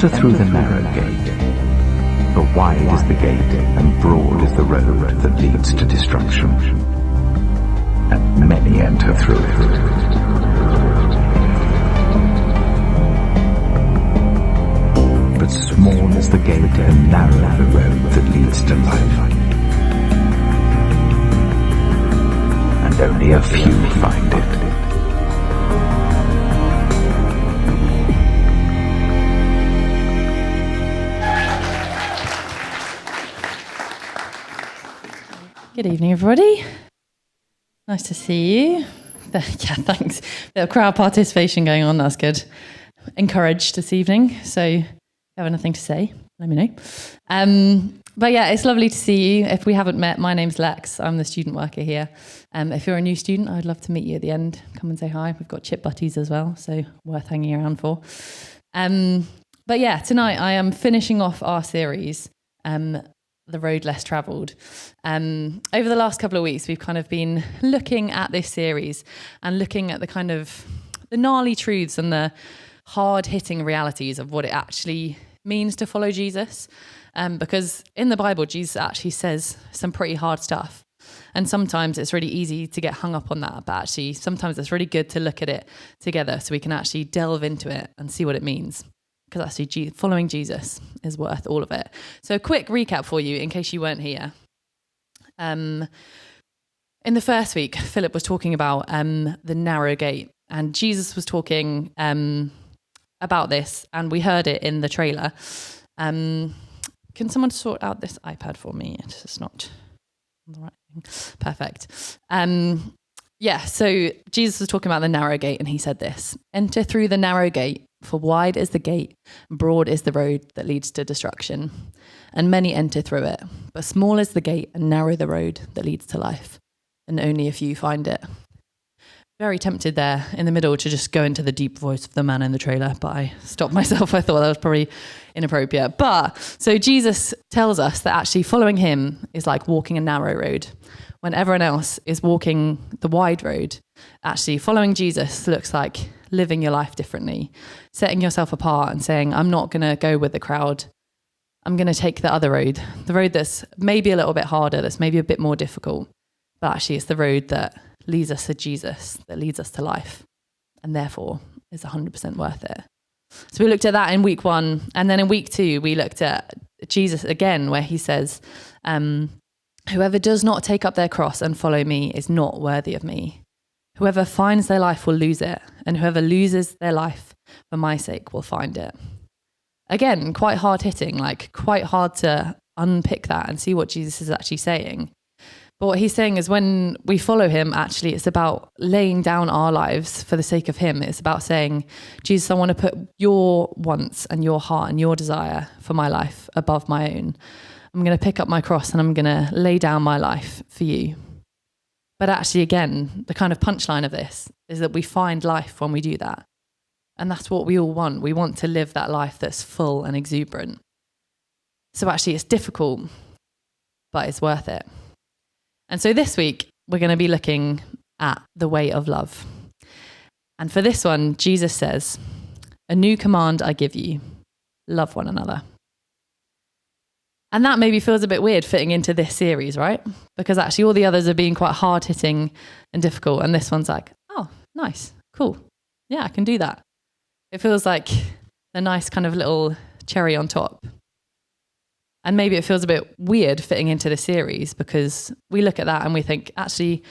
Enter through the narrow gate. For wide is the gate, and broad is the road that leads to destruction, and many enter through it. But small is the gate, and narrow the road that leads to life, and only a few find it. Good evening, everybody. Nice to see you. Yeah, thanks. Bit of crowd participation going on, that's good. Encouraged this evening, so if you have anything to say, let me know. But yeah, it's lovely to see you. If we haven't met, my name's Lex. I'm the student worker here. If you're a new student, I'd love to meet you at the end. Come and say hi. We've got chip butties as well, so worth hanging around for. But yeah, tonight I am finishing off our series, The Road Less Travelled. Over the last couple of weeks, we've kind of been looking at this series and looking at the kind of the gnarly truths and the hard-hitting realities of what it actually means to follow Jesus. Because in the Bible, Jesus actually says some pretty hard stuff. And sometimes it's really easy to get hung up on that, but actually sometimes it's really good to look at it together so we can actually delve into it and see what it means. Because actually following Jesus is worth all of it. So a quick recap for you in case you weren't here. In the first week, Philip was talking about the narrow gate, and Jesus was talking about this, and we heard it in the trailer. Can someone sort out this iPad for me? It's just not on the right thing. Perfect. Yeah, so Jesus was talking about the narrow gate, and he said this: enter through the narrow gate, for wide is the gate, and broad is the road that leads to destruction, and many enter through it. But small is the gate, and narrow the road that leads to life, and only a few find it. Very tempted there in the middle to just go into the deep voice of the man in the trailer, but I stopped myself. I thought that was probably inappropriate. But so Jesus tells us that actually following him is like walking a narrow road. When everyone else is walking the wide road, actually following Jesus looks like living your life differently, setting yourself apart and saying, I'm not going to go with the crowd. I'm going to take the other road, the road that's maybe a little bit harder, that's maybe a bit more difficult, but actually it's the road that leads us to Jesus, that leads us to life, and therefore is 100% worth it. So we looked at that in week 1, and then in week 2, we looked at Jesus again, where he says, whoever does not take up their cross and follow me is not worthy of me. Whoever finds their life will lose it, and whoever loses their life for my sake will find it. Again, quite hard hitting, like quite hard to unpick that and see what Jesus is actually saying. But what he's saying is when we follow him, actually, it's about laying down our lives for the sake of him. It's about saying, Jesus, I want to put your wants and your heart and your desire for my life above my own. I'm going to pick up my cross and I'm going to lay down my life for you. But actually, again, the kind of punchline of this is that we find life when we do that. And that's what we all want. We want to live that life that's full and exuberant. So actually, it's difficult, but it's worth it. And so this week, we're going to be looking at the way of love. And for this one, Jesus says, a new command I give you, love one another. And that maybe feels a bit weird fitting into this series, right? Because actually all the others are being quite hard-hitting and difficult. And this one's like, oh, nice, cool. Yeah, I can do that. It feels like a nice kind of little cherry on top. And maybe it feels a bit weird fitting into the series because we look at that and we think, actually,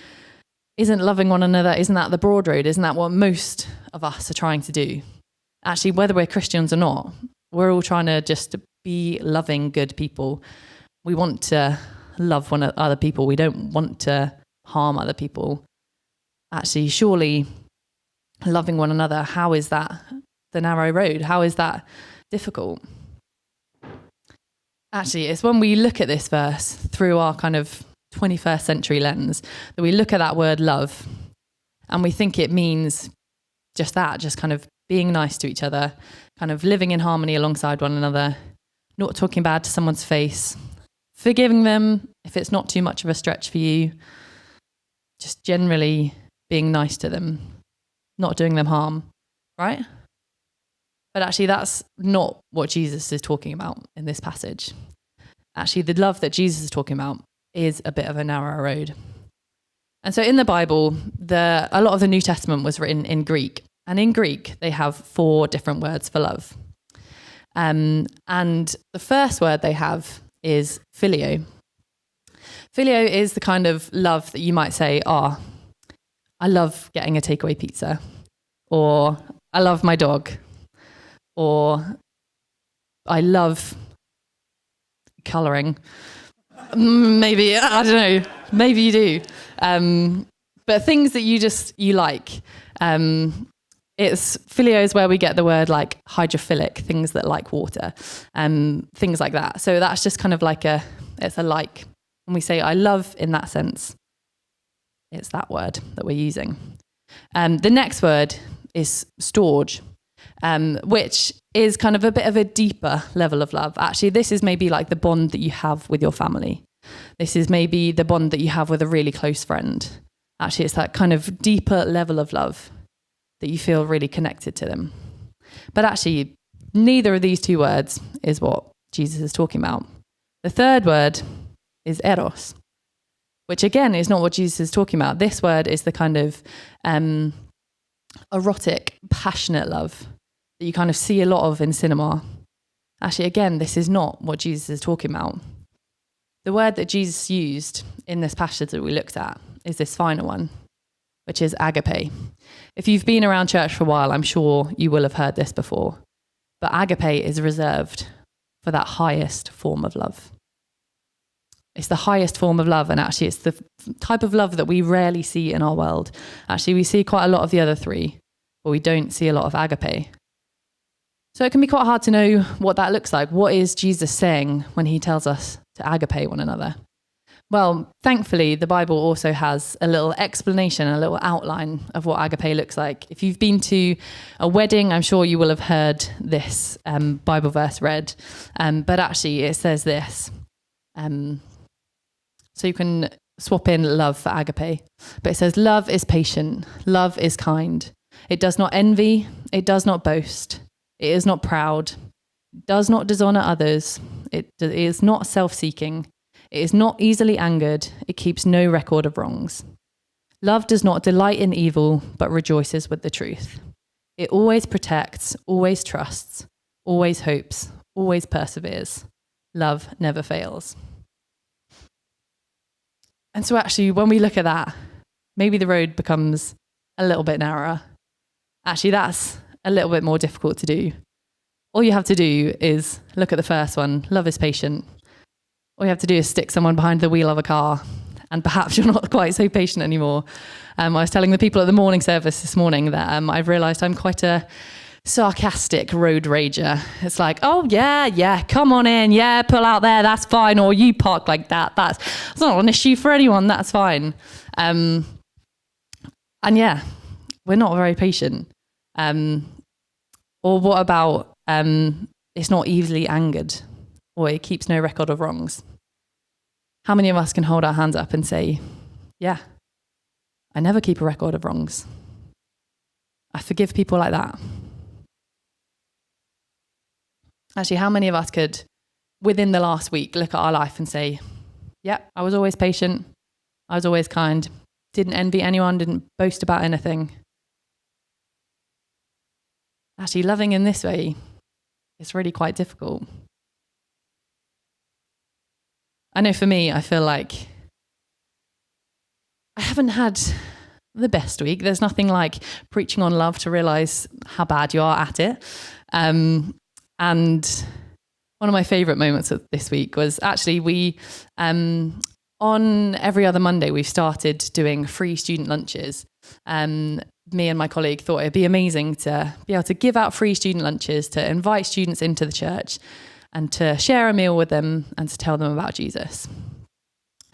isn't loving one another, isn't that the broad road? Isn't that what most of us are trying to do? Actually, whether we're Christians or not, we're all trying to just be loving, good people. We want to love other people. We don't want to harm other people. Actually, surely loving one another, how is that the narrow road? How is that difficult? Actually, it's when we look at this verse through our kind of 21st century lens that we look at that word love and we think it means just that, just kind of being nice to each other, kind of living in harmony alongside one another, not talking bad to someone's face, forgiving them if it's not too much of a stretch for you, just generally being nice to them, not doing them harm, right? But actually, that's not what Jesus is talking about in this passage. Actually, the love that Jesus is talking about is a bit of a narrow road. And so in the Bible, a lot of the New Testament was written in Greek. And in Greek, they have 4 different words for love. And the first word they have is phileo. Phileo is the kind of love that you might say, I love getting a takeaway pizza, or I love my dog, or I love colouring. Maybe, I don't know, maybe you do. But things that you like. It's phileo is where we get the word like hydrophilic, things that like water, things like that. So that's just kind of like it's a like. When we say I love in that sense, it's that word that we're using. The next word is storge, which is kind of a bit of a deeper level of love. Actually, this is maybe like the bond that you have with your family. This is maybe the bond that you have with a really close friend. Actually, it's that kind of deeper level of love that you feel really connected to them. But actually, neither of these 2 words is what Jesus is talking about. The third word is eros, which again is not what Jesus is talking about. This word is the kind of erotic, passionate love that you kind of see a lot of in cinema. Actually, again, this is not what Jesus is talking about. The word that Jesus used in this passage that we looked at is this final one, which is agape. If you've been around church for a while, I'm sure you will have heard this before. But agape is reserved for that highest form of love. It's the highest form of love, and actually it's the type of love that we rarely see in our world. Actually, we see quite a lot of the other 3, but we don't see a lot of agape. So it can be quite hard to know what that looks like. What is Jesus saying when he tells us to agape one another? Well, thankfully, the Bible also has a little explanation, a little outline of what agape looks like. If you've been to a wedding, I'm sure you will have heard this Bible verse read. But actually, it says this. So you can swap in love for agape. But it says, love is patient. Love is kind. It does not envy. It does not boast. It is not proud. It does not dishonor others. It is not self-seeking. It is not easily angered. It keeps no record of wrongs. Love does not delight in evil, but rejoices with the truth. It always protects, always trusts, always hopes, always perseveres. Love never fails. And so actually, when we look at that, maybe the road becomes a little bit narrower. Actually, that's a little bit more difficult to do. All you have to do is look at the first one. Love is patient. All you have to do is stick someone behind the wheel of a car, and perhaps you're not quite so patient anymore. I was telling the people at the morning service this morning that I've realised I'm quite a sarcastic road rager. It's like, oh yeah, come on in, yeah, pull out there, that's fine, or you park like that. That's not an issue for anyone, that's fine. And yeah, we're not very patient. Or what about it's not easily angered, or it keeps no record of wrongs? How many of us can hold our hands up and say, yeah, I never keep a record of wrongs. I forgive people like that. Actually, how many of us could, within the last week, look at our life and say, yeah, I was always patient. I was always kind. Didn't envy anyone, didn't boast about anything. Actually, loving in this way is really quite difficult. I know for me, I feel like I haven't had the best week. There's nothing like preaching on love to realise how bad you are at it. And one of my favourite moments of this week was actually we, on every other Monday, we've started doing free student lunches. Me and my colleague thought it'd be amazing to be able to give out free student lunches, to invite students into the church and to share a meal with them and to tell them about Jesus.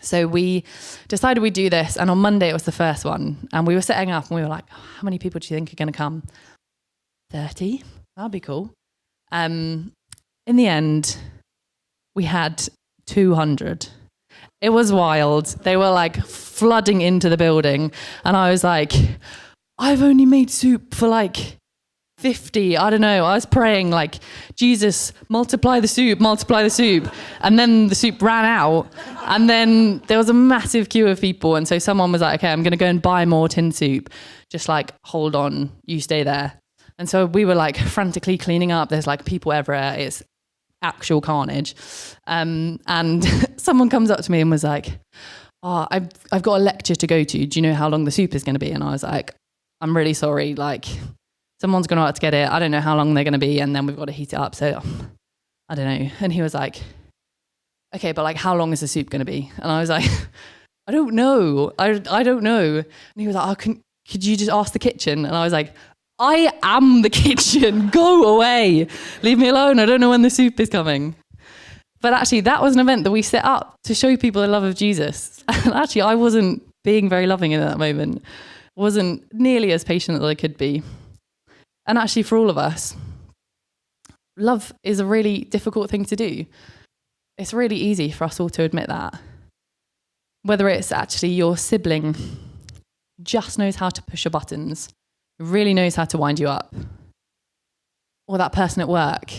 So we decided we'd do this, and on Monday it was the first one, and we were setting up and we were like, oh, how many people do you think are going to come? 30? That'd be cool. In the end, we had 200. It was wild. They were like flooding into the building, and I was like, I've only made soup for like 50, I don't know. I was praying like, Jesus, multiply the soup. And then the soup ran out. And then there was a massive queue of people. And so someone was like, okay, I'm going to go and buy more tin soup. Just like, hold on, you stay there. And so we were like frantically cleaning up. There's like people everywhere. It's actual carnage. And someone comes up to me and was like, oh, I've got a lecture to go to. Do you know how long the soup is going to be? And I was like, I'm really sorry. Like, someone's going to have to get it. I don't know how long they're going to be. And then we've got to heat it up. So I don't know. And he was like, okay, but like, how long is the soup going to be? And I was like, I don't know. I don't know. And he was like, oh, could you just ask the kitchen? And I was like, I am the kitchen. Go away. Leave me alone. I don't know when the soup is coming. But actually, that was an event that we set up to show people the love of Jesus. And actually, I wasn't being very loving in that moment. Wasn't nearly as patient as I could be. And actually, for all of us, love is a really difficult thing to do. It's really easy for us all to admit that. Whether it's actually your sibling just knows how to push your buttons, really knows how to wind you up, or that person at work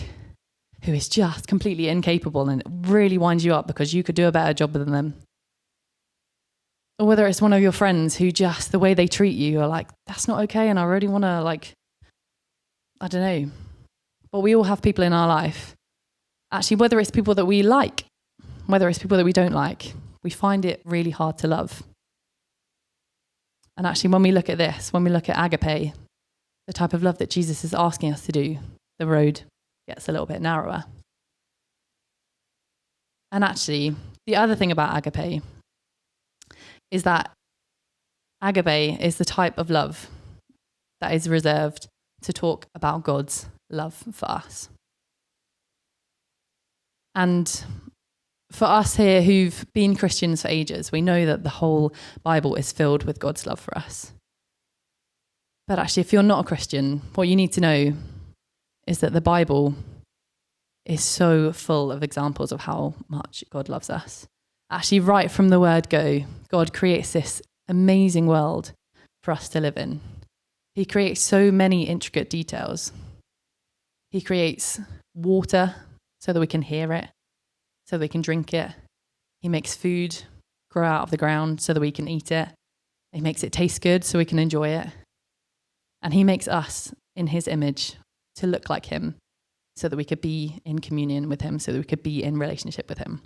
who is just completely incapable and really winds you up because you could do a better job than them. Or whether it's one of your friends who just, the way they treat you, are like, that's not okay, and I really want to, like, I don't know. But we all have people in our life. Actually, whether it's people that we like, whether it's people that we don't like, we find it really hard to love. And actually, when we look at this, when we look at agape, the type of love that Jesus is asking us to do, the road gets a little bit narrower. And actually, the other thing about agape is that agape is the type of love that is reserved to talk about God's love for us. And for us here who've been Christians for ages, we know that the whole Bible is filled with God's love for us. But actually, if you're not a Christian, what you need to know is that the Bible is so full of examples of how much God loves us. Actually, right from the word go, God creates this amazing world for us to live in. He creates so many intricate details. He creates water so that we can hear it, so that we can drink it. He makes food grow out of the ground so that we can eat it. He makes it taste good so we can enjoy it. And he makes us in his image to look like him so that we could be in communion with him, so that we could be in relationship with him.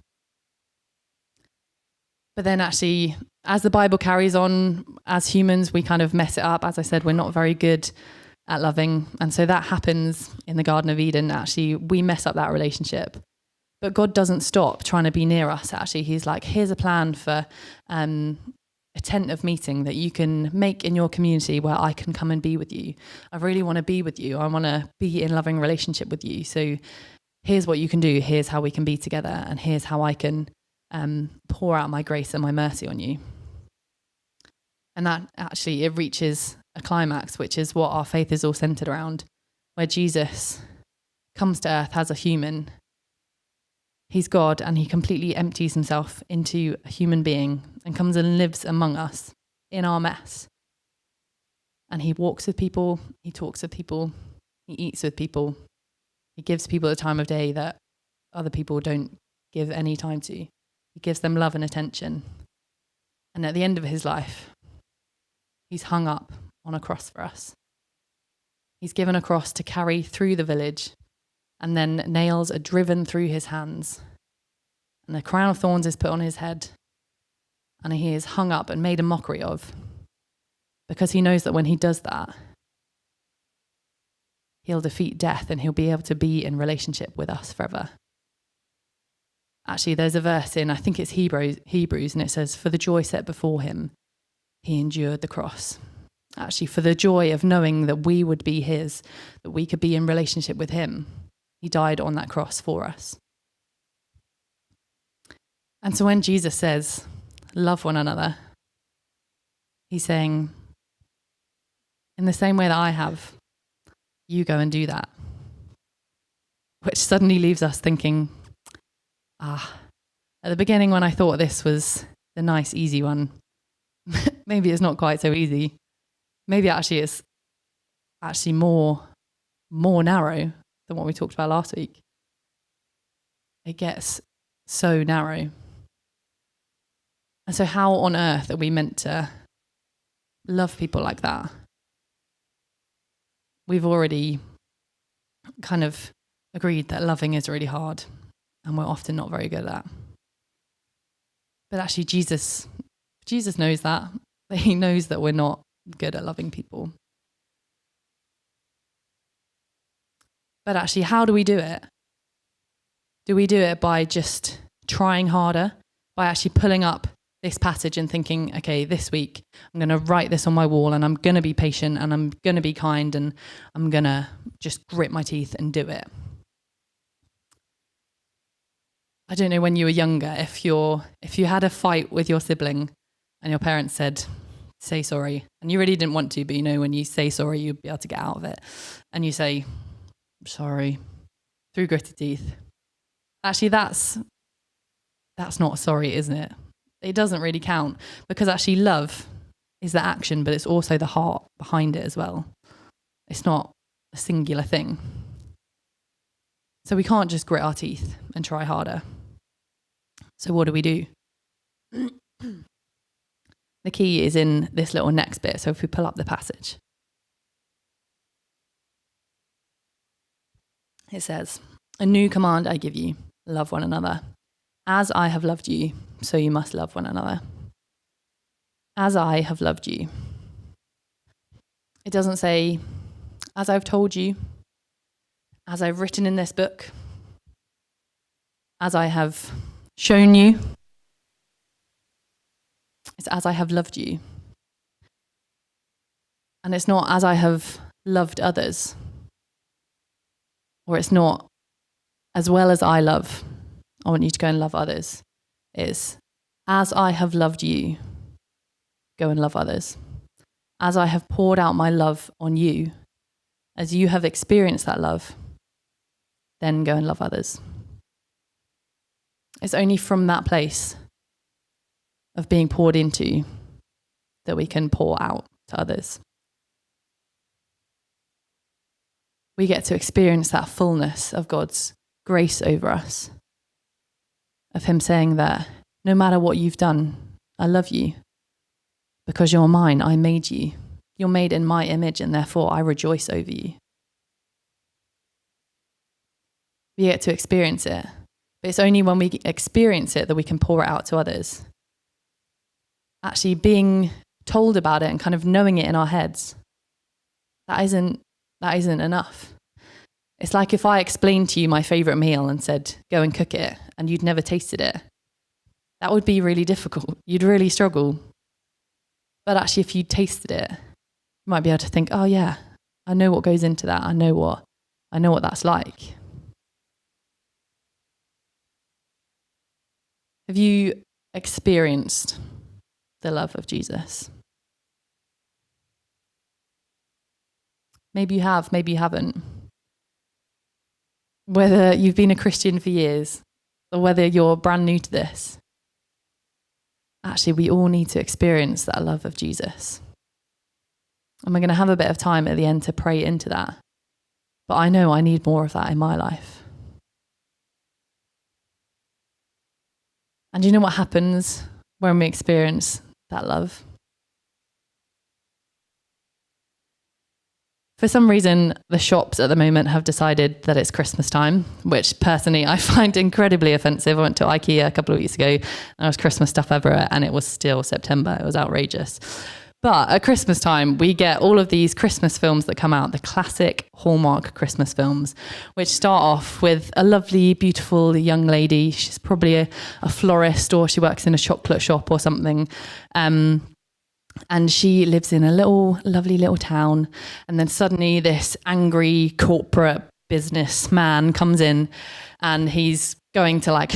But then actually, as the Bible carries on, as humans, we kind of mess it up. As I said, we're not very good at loving. And so that happens in the Garden of Eden. Actually, we mess up that relationship. But God doesn't stop trying to be near us. Actually, he's like, here's a plan for a tent of meeting that you can make in your community where I can come and be with you. I really want to be with you. I want to be in loving relationship with you. So here's what you can do. Here's how we can be together. And here's how I can pour out my grace and my mercy on you. And that actually, it reaches a climax, which is what our faith is all centered around, where Jesus comes to earth as a human. He's God, and he completely empties himself into a human being and comes and lives among us in our mess. And he walks with people, he talks with people, he eats with people, he gives people the time of day that other people don't give any time to. He gives them love and attention. And at the end of his life, he's hung up on a cross for us. He's given a cross to carry through the village, and then nails are driven through his hands, and the crown of thorns is put on his head, and he is hung up and made a mockery of, because he knows that when he does that, he'll defeat death and he'll be able to be in relationship with us forever. Actually, there's a verse in, I think it's Hebrews, and it says, for the joy set before him, he endured the cross. Actually, for the joy of knowing that we would be his, that we could be in relationship with him, he died on that cross for us. And so when Jesus says, love one another, he's saying, in the same way that I have, you go and do that. Which suddenly leaves us thinking, at the beginning when I thought this was the nice, easy one, maybe it's not quite so easy. Maybe actually it's actually more more narrow than what we talked about last week. It gets so narrow. And so how on earth are we meant to love people like that? We've already kind of agreed that loving is really hard, and we're often not very good at that. But actually Jesus knows that. He knows that we're not good at loving people. But actually, how do we do it? Do we do it by just trying harder? By actually pulling up this passage and thinking, okay, this week I'm going to write this on my wall, and I'm going to be patient, and I'm going to be kind, and I'm going to just grit my teeth and do it? I don't know when you were younger, if you had a fight with your sibling and your parents said, say sorry, and you really didn't want to, but when you say sorry, you'll be able to get out of it. And you say, sorry, through gritted teeth. Actually, that's not sorry, isn't it? It doesn't really count, because actually love is the action, but it's also the heart behind it as well. It's not a singular thing. So we can't just grit our teeth and try harder. So what do we do? The key is in this little next bit. So if we pull up the passage, it says, "A new command I give you, love one another. As I have loved you, so you must love one another." As I have loved you. It doesn't say, as I've told you, as I've written in this book, as I have shown you. It's as I have loved you. And it's not as I have loved others. Or it's not as well as I love, I want you to go and love others. It's as I have loved you, go and love others. As I have poured out my love on you, as you have experienced that love, then go and love others. It's only from that place of being poured into that we can pour out to others. We get to experience that fullness of God's grace over us, of him saying that no matter what you've done, I love you because you're mine. I made you. You're made in my image, and therefore I rejoice over you. We get to experience it. But it's only when we experience it that we can pour it out to others. Actually being told about it and kind of knowing it in our heads, that isn't enough. It's like if I explained to you my favourite meal and said, go and cook it, and you'd never tasted it. That would be really difficult. You'd really struggle. But actually, if you tasted it, you might be able to think, oh yeah, I know what goes into that. I know what that's like. Have you experienced the love of Jesus? Maybe you have, maybe you haven't. Whether you've been a Christian for years or whether you're brand new to this, actually we all need to experience that love of Jesus. And we're going to have a bit of time at the end to pray into that. But I know I need more of that in my life. And do you know what happens when we experience that love? For some reason, the shops at the moment have decided that it's Christmas time, which personally I find incredibly offensive. I went to IKEA a couple of weeks ago and there was Christmas stuff everywhere, and it was still September. It was outrageous. But at Christmas time, we get all of these Christmas films that come out, the classic Hallmark Christmas films, which start off with a lovely, beautiful young lady. She's probably a florist, or she works in a chocolate shop or something. And she lives in a lovely little town. And then suddenly this angry corporate businessman comes in and he's going to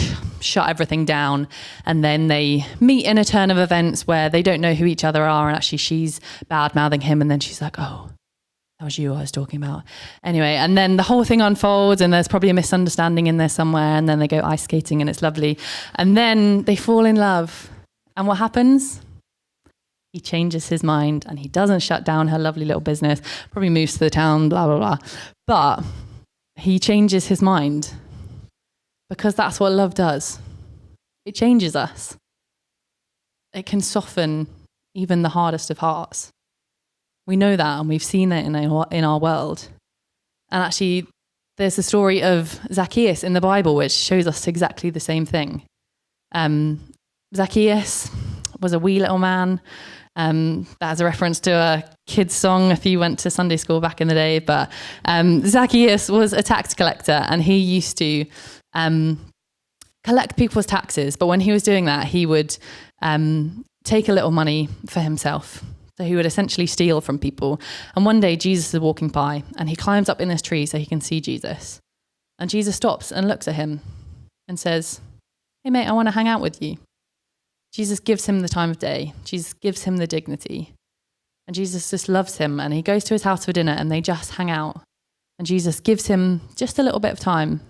shut everything down. And then they meet in a turn of events where they don't know who each other are. And actually she's bad-mouthing him. And then she's like, oh, that was you I was talking about. Anyway, and then the whole thing unfolds and there's probably a misunderstanding in there somewhere. And then they go ice skating and it's lovely. And then they fall in love. And what happens? He changes his mind and he doesn't shut down her lovely little business, probably moves to the town, blah, blah, blah. But he changes his mind because that's what love does. It changes us. It can soften even the hardest of hearts. We know that, and we've seen it in our world. And actually, there's the story of Zacchaeus in the Bible, which shows us exactly the same thing. Zacchaeus was a wee little man. That's a reference to a kid's song if you went to Sunday school back in the day. But Zacchaeus was a tax collector, and he used to collect people's taxes. But when he was doing that, he would take a little money for himself. So he would essentially steal from people. And one day Jesus is walking by and he climbs up in this tree so he can see Jesus. And Jesus stops and looks at him and says, "Hey mate, I want to hang out with you." Jesus gives him the time of day. Jesus gives him the dignity. And Jesus just loves him, and he goes to his house for dinner and they just hang out. And Jesus gives him just a little bit of time.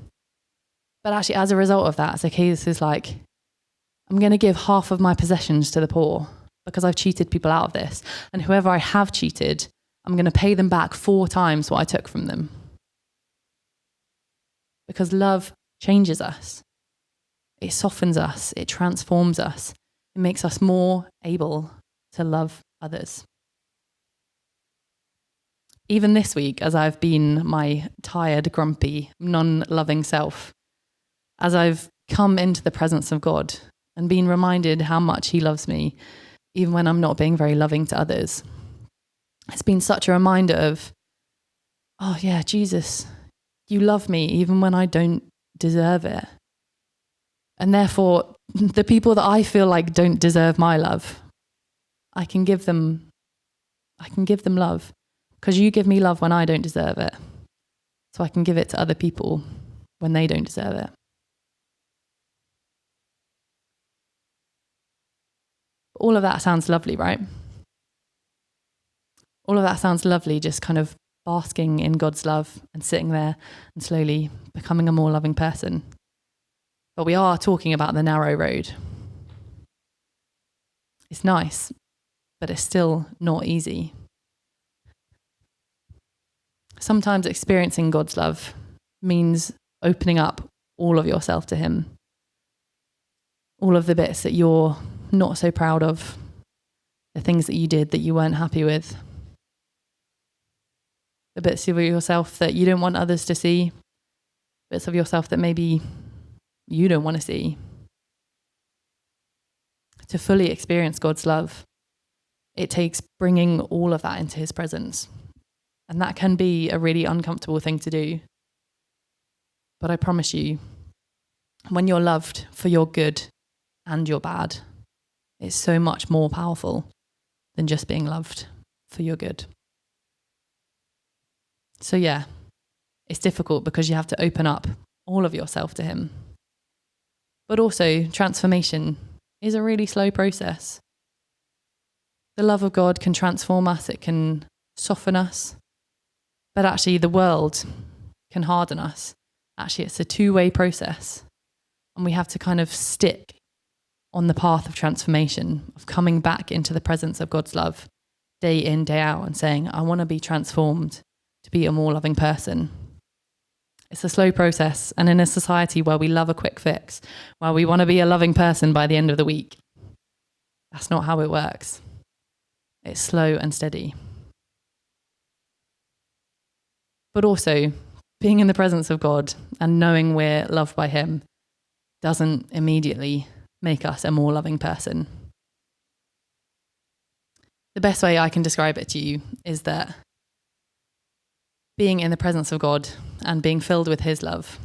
But actually, as a result of that, Zacchaeus is like, "I'm going to give half of my possessions to the poor because I've cheated people out of this. And whoever I have cheated, I'm going to pay them back 4 times what I took from them." Because love changes us. It softens us. It transforms us. It makes us more able to love others. Even this week, as I've been my tired, grumpy, non-loving self, as I've come into the presence of God and been reminded how much he loves me, even when I'm not being very loving to others, it's been such a reminder of, oh yeah, Jesus, you love me even when I don't deserve it. And therefore, the people that I feel like don't deserve my love, I can give them love, because you give me love when I don't deserve it. So I can give it to other people when they don't deserve it. All of that sounds lovely, right? All of that sounds lovely, just kind of basking in God's love and sitting there and slowly becoming a more loving person. But we are talking about the narrow road. It's nice, but it's still not easy. Sometimes experiencing God's love means opening up all of yourself to him. All of the bits that you're not so proud of, the things that you did that you weren't happy with, the bits of yourself that you don't want others to see, bits of yourself that maybe you don't want to see. To fully experience God's love, it takes bringing all of that into his presence. And that can be a really uncomfortable thing to do. But I promise you, when you're loved for your good and your bad, it's so much more powerful than just being loved for your good. So yeah, it's difficult because you have to open up all of yourself to him. But also, transformation is a really slow process. The love of God can transform us, it can soften us, but actually the world can harden us. Actually, it's a 2-way process, and we have to kind of stick on the path of transformation, of coming back into the presence of God's love day in, day out, and saying, I want to be transformed to be a more loving person. It's a slow process, and in a society where we love a quick fix, where we want to be a loving person by the end of the week, that's not how it works. It's slow and steady. But also, being in the presence of God and knowing we're loved by him doesn't immediately make us a more loving person. The best way I can describe it to you is that being in the presence of God and being filled with his love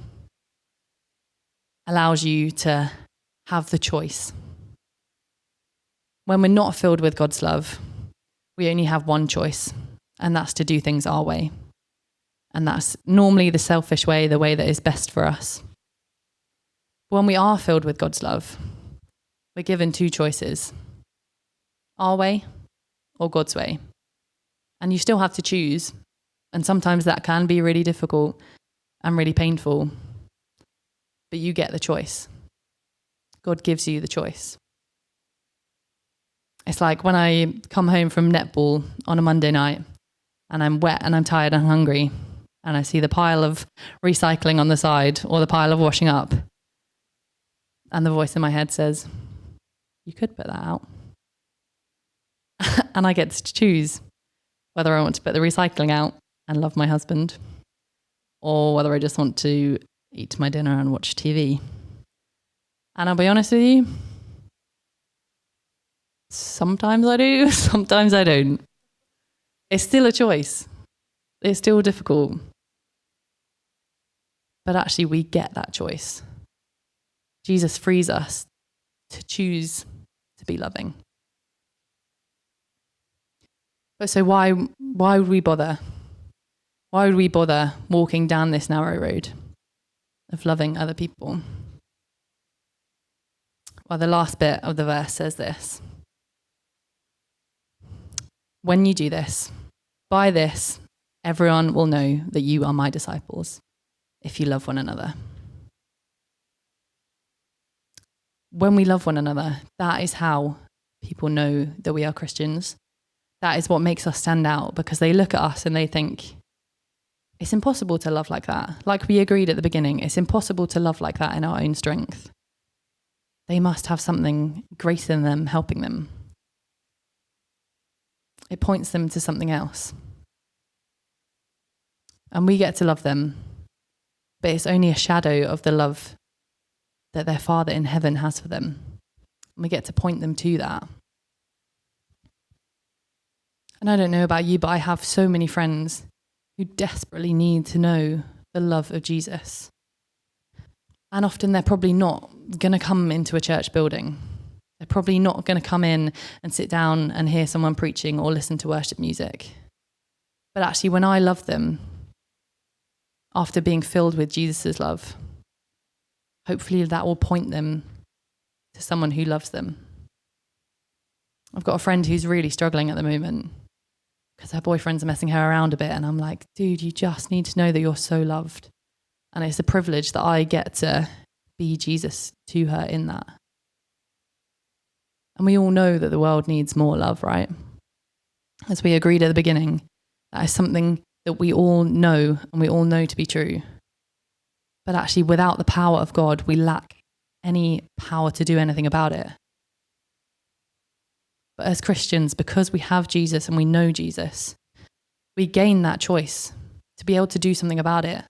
allows you to have the choice. When we're not filled with God's love, we only have one choice, and that's to do things our way. And that's normally the selfish way, the way that is best for us. When we are filled with God's love, we're given 2 choices: our way or God's way. And you still have to choose. And sometimes that can be really difficult and really painful. But you get the choice. God gives you the choice. It's like when I come home from netball on a Monday night and I'm wet and I'm tired and hungry and I see the pile of recycling on the side or the pile of washing up, and the voice in my head says, you could put that out. And I get to choose whether I want to put the recycling out and love my husband, or whether I just want to eat my dinner and watch TV. And I'll be honest with you, sometimes I do, sometimes I don't. It's still a choice. It's still difficult. But actually, we get that choice. Jesus frees us to choose to be loving. But so why would we bother? Why would we bother walking down this narrow road of loving other people? Well, the last bit of the verse says this. When you do this, by this, everyone will know that you are my disciples, if you love one another. When we love one another, that is how people know that we are Christians. That is what makes us stand out, because they look at us and they think, it's impossible to love like that. Like we agreed at the beginning, it's impossible to love like that in our own strength. They must have something greater than them helping them. It points them to something else. And we get to love them, but it's only a shadow of the love that their Father in heaven has for them. And we get to point them to that. And I don't know about you, but I have so many friends who desperately need to know the love of Jesus. And often they're probably not going to come into a church building. They're probably not going to come in and sit down and hear someone preaching or listen to worship music. But actually, when I love them, after being filled with Jesus' love, hopefully that will point them to someone who loves them. I've got a friend who's really struggling at the moment because her boyfriend's messing her around a bit. And I'm like, dude, you just need to know that you're so loved. And it's a privilege that I get to be Jesus to her in that. And we all know that the world needs more love, right? As we agreed at the beginning, that is something that we all know and we all know to be true. But actually, without the power of God, we lack any power to do anything about it. But as Christians, because we have Jesus and we know Jesus, we gain that choice to be able to do something about it,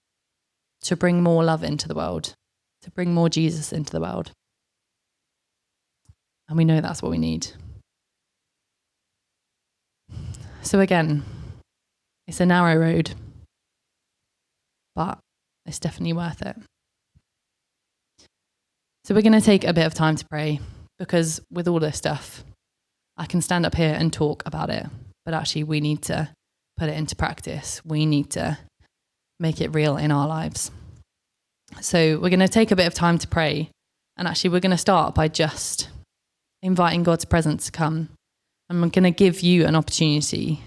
to bring more love into the world, to bring more Jesus into the world. And we know that's what we need. So again, it's a narrow road, but it's definitely worth it. So we're going to take a bit of time to pray, because with all this stuff, I can stand up here and talk about it, but actually we need to put it into practice. We need to make it real in our lives. So we're going to take a bit of time to pray, and actually we're going to start by just inviting God's presence to come. And I'm going to give you an opportunity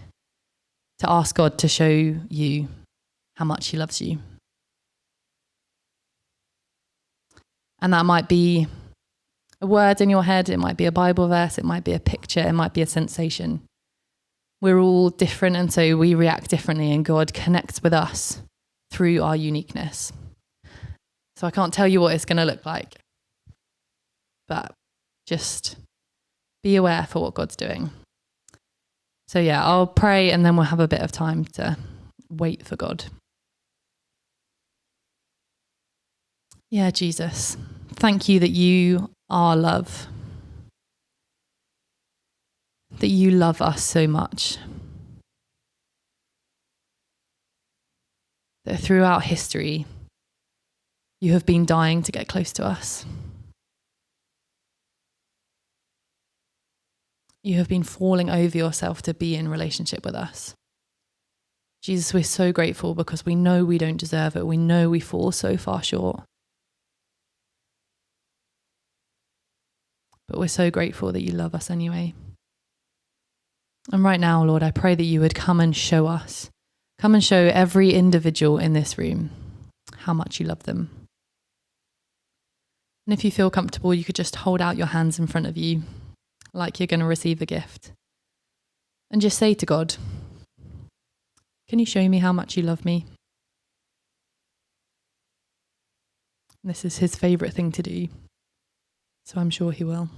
to ask God to show you how much he loves you. And that might be a word in your head, it might be a Bible verse, it might be a picture, it might be a sensation. We're all different, and so we react differently, and God connects with us through our uniqueness. So I can't tell you what it's going to look like, but just be aware for what God's doing. So yeah, I'll pray and then we'll have a bit of time to wait for God. Yeah, Jesus, thank you that you are love, that you love us so much, that throughout history, you have been dying to get close to us. You have been falling over yourself to be in relationship with us. Jesus, we're so grateful because we know we don't deserve it. We know we fall so far short. But we're so grateful that you love us anyway. And right now, Lord, I pray that you would come and show us, come and show every individual in this room how much you love them. And if you feel comfortable, you could just hold out your hands in front of you like you're going to receive a gift. And just say to God, can you show me how much you love me? This is his favourite thing to do, so I'm sure he will.